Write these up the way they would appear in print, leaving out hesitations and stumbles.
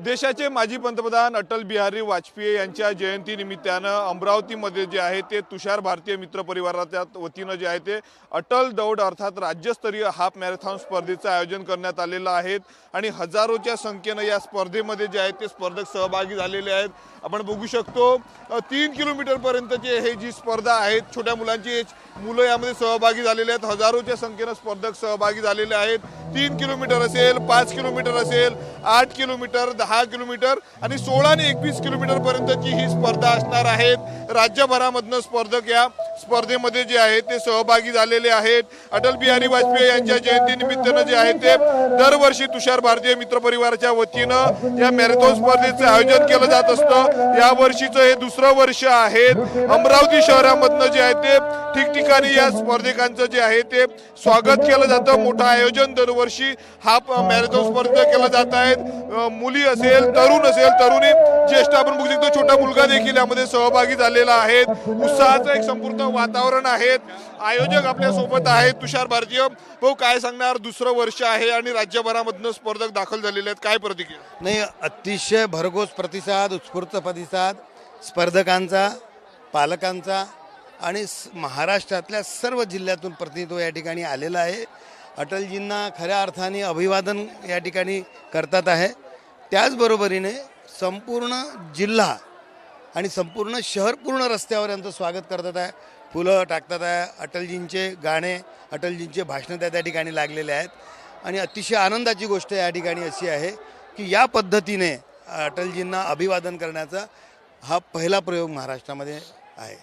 देशाचे माजी पंतप्रधान अटल बिहारी वाजपेयी यांच्या जयंतीनिमित्तानं अमरावतीमध्ये जे आहे ते तुषार भारतीय मित्र परिवाराच्या वतीनं जे आहे ते अटल दौड अर्थात राज्यस्तरीय हाफ मॅरेथॉन स्पर्धेचं आयोजन करण्यात आलेलं आहे आणि हजारोच्या संख्येनं या स्पर्धेमध्ये जे आहेत ते स्पर्धक सहभागी झालेले आहेत। आपण बघू शकतो 3 किलोमीटर पर्यंतची हे जी स्पर्धा आहे, छोट्या मुलांची मुलं यामध्ये सहभागी झालेले आहेत। हजारोच्या संख्येनं स्पर्धक सहभागी झालेले आहेत। 3 किलोमीटर असेल, 5 किलोमीटर असेल, 8 किलोमीटर, 10 किलोमीटर आणि 16 आणि 21 किलोमीटर पर्यंतची ही स्पर्धा असणार आहे। राज्यभरामधून स्पर्धक या स्पर्धेमध्ये जे आहे ते सहभागी झालेले आहेत। अटल बिहारी वाजपेयी यांच्या जयंतीनिमित्तानं जे आहे ते दरवर्षी तुषार भारतीय मित्र परिवाराच्या वतीनं या मॅरेथॉन स्पर्धेचं आयोजन केलं जात असतं। या वर्षीचं हे दुसरं वर्ष आहे। अमरावती शहरामधनं जे आहे ते ठिकठिकाणी या स्पर्धकांचं जे आहे ते स्वागत केलं जातं। मोठं आयोजन दरवर्षी हाफ मॅरेथॉन स्पर्धा केलं जात आहे। मुली असेल, तरुण असेल, तरुणी, ज्येष्ठ, आपण बघू शकतो छोटा मुलगा देखील यामध्ये सहभागी झालेला आहे। उत्साहाचं एक संपूर्ण वातावरण आहे। आयोजक आपल्या सोबत आहेत तुषार भारतीय भाऊ, काय सांगणार? दुसरं वर्ष आहे आणि राज्यभरामधनं स्पर्धक दाखल झालेले आहेत, काय प्रतिक्रिया? नाही, अतिशय भरघोस प्रतिसाद, उत्स्फूर्त प्रतिसाद स्पर्धकांचा, पालकांचा आणि महाराष्ट्रातल्या सर्व जिल्ह्यातून प्रतिनिधित्व या ठिकाणी आलेलं आहे। अटलजींना खऱ्या अर्थाने अभिवादन या ठिकाणी करतात आहे। त्याचबरोबरीने संपूर्ण जिल्हा आणि संपूर्ण शहर पूर्ण रस्त्यावर यांचं स्वागत करतात आहे। फुलं टाकतात आहे, अटलजींचे गाणे, अटलजींचे भाषणं त्या ठिकाणी लागलेले आहेत आणि अतिशय आनंदाची गोष्ट या ठिकाणी अशी आहे की या पद्धतीने अटलजींना अभिवादन करण्याचा हा पहिला प्रयोग महाराष्ट्रामध्ये आहे।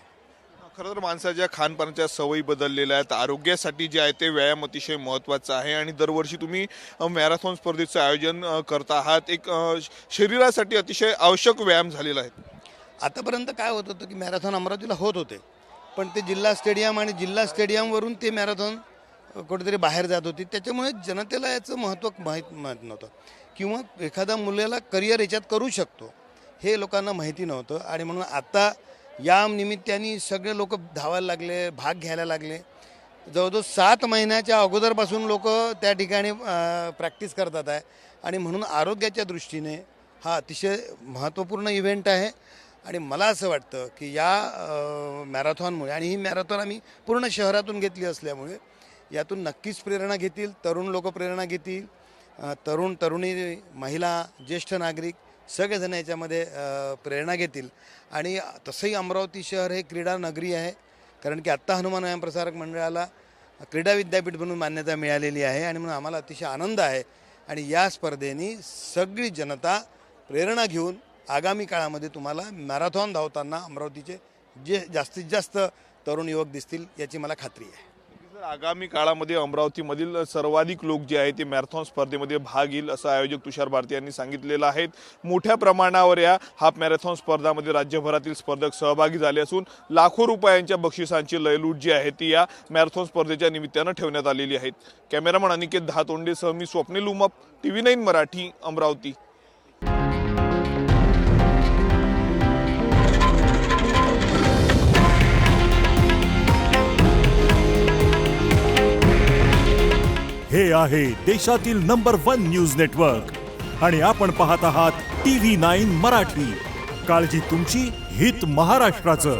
खरं तर माणसाच्या खानपानाच्या सवयी बदललेल्या आहेत। आरोग्यासाठी जे आहे ते व्यायाम अतिशय महत्त्वाचा आहे आणि दरवर्षी तुम्ही मॅरेथॉन स्पर्धेचं आयोजन करता आहात। एक शरीरासाठी अतिशय आवश्यक व्यायाम झालेला आहे। आतापर्यंत काय होत होतं की मॅरेथॉन अमरावतीला होत होते, पण ते जिल्हा स्टेडियम आणि जिल्हा स्टेडियमवरून ते मॅरेथॉन कुठेतरी बाहेर जात होती। त्याच्यामुळे जनतेला याचं महत्त्व माहीत नव्हतं किंवा एखादा मुलाला करिअर याच्यात करू शकतो हे लोकांना माहिती नव्हतं आणि म्हणून आता या निमित्ताने सगळे लोक धावायला लागले, भाग घ्यायला लागले। जवळजवळ 7 महिन्याच्या अगोदरपासून लोक त्या ठिकाणी प्रॅक्टिस करतात आहे आणि म्हणून आरोग्याच्या दृष्टीने हा अतिशय महत्त्वपूर्ण इव्हेंट आहे। आणि मला असं वाटतं की या मॅरेथॉनमुळे, आणि ही मॅरेथॉन आम्ही पूर्ण शहरातून घेतली असल्यामुळे यातून नक्कीच प्रेरणा घेतील, तरुण लोक प्रेरणा घेतील, तरुण तरुणी, महिला, ज्येष्ठ नागरिक सगळेजण याच्यामध्ये प्रेरणा घेतील। आणि तसंही अमरावती शहर हे क्रीडा नगरी आहे, कारण की आत्ता हनुमान व्यायाम प्रसारक मंडळाला क्रीडा विद्यापीठ म्हणून मान्यता मिळालेली आहे आणि म्हणून आम्हाला अतिशय आनंद आहे। आणि या स्पर्धेने सगळी जनता प्रेरणा घेऊन आगामी काळामध्ये तुम्हाला मॅरेथॉन धावताना अमरावतीचे जे जास्तीत जास्त तरुण युवक दिसतील याची मला खात्री आहे। आगामी काळामध्ये अमरावतीमधील सर्वाधिक लोक जे आहेत ते मॅरेथॉन स्पर्धेमध्ये भाग घेईल असं आयोजक तुषार भारती यांनी सांगितलेलं आहे। मोठ्या प्रमाणावर या हाफ मॅरेथॉन स्पर्धामध्ये राज्यभरातील स्पर्धक सहभागी झाले असून लाखो रुपयांच्या बक्षिसांची लयलूट जी आहे ती या मॅरेथॉन स्पर्धेच्या निमित्तानं ठेवण्यात आलेली आहे। कॅमेरामन अनिकेत धातोंडेसह मी स्वप्नील उमप, TV9 मराठी, अमरावती। हे आहे देशातील नंबर 1 न्यूज नेटवर्क आणि आपण पाहत आहात TV9 मराठी। काळजी तुमची, हित महाराष्ट्राचं।